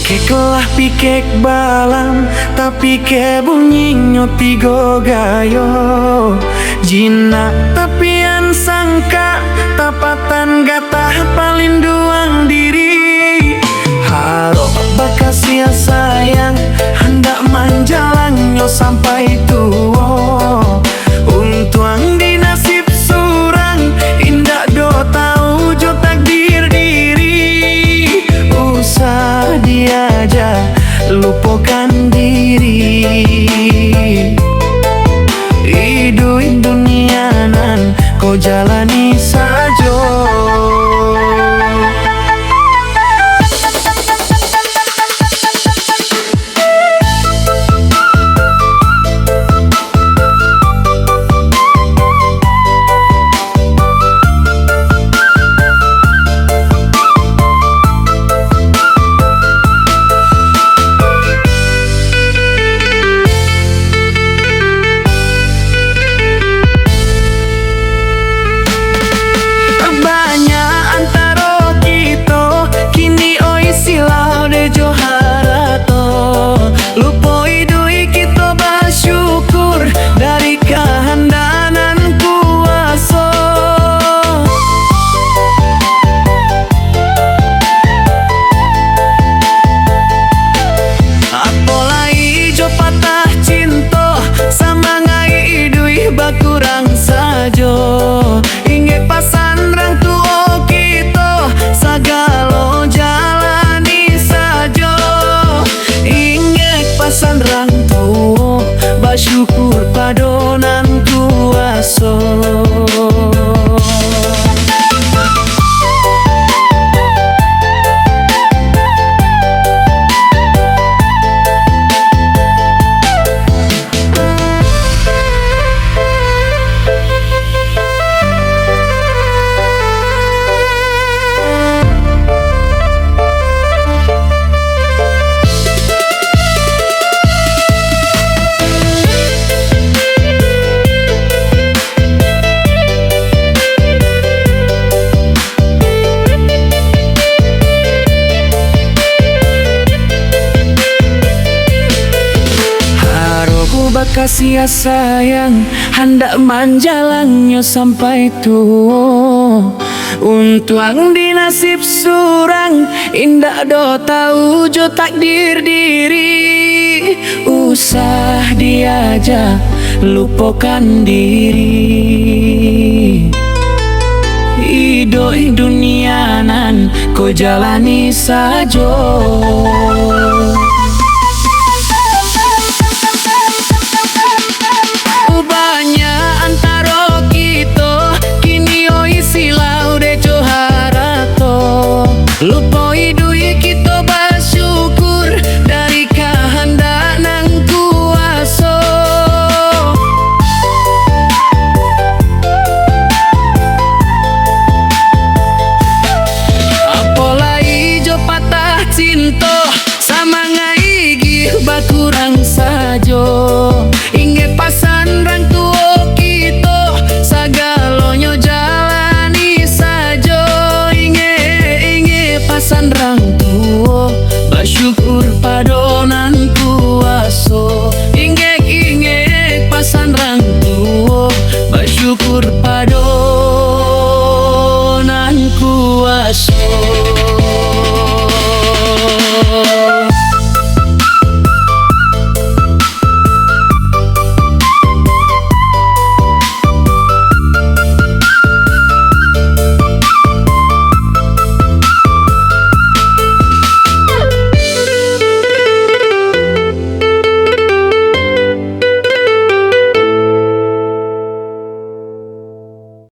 Kekelah pikek balam, tapi ke bunyi nyotigo gayo. Jinak tapian sangka, tapatan gatah palinduang diri. Harap bakasia sayang, hendak manjalangnya sampai tua. Untuang di nasib surang, indah do tahu jo takdir diri. Usah diaja lupakan diri. Hidup dunia nan kau jalani saja. Kurang saja inget pasan rang tuo kita, sagalo jalani saja. Inget pasan rang tuo, bersyukur padonan kuasa. Bakasia sayang, hendak manjalangnya sampai tua. Untuang di nasib surang, indah do tahu jo takdir diri. Usah diaja lupakan diri. Hidup dunia nan kau jalani saja. Lupa hidup kita bersyukur dari kehendak nang kuasa. Apalagi jo patah cinta, sama ngai gih bakurang saja.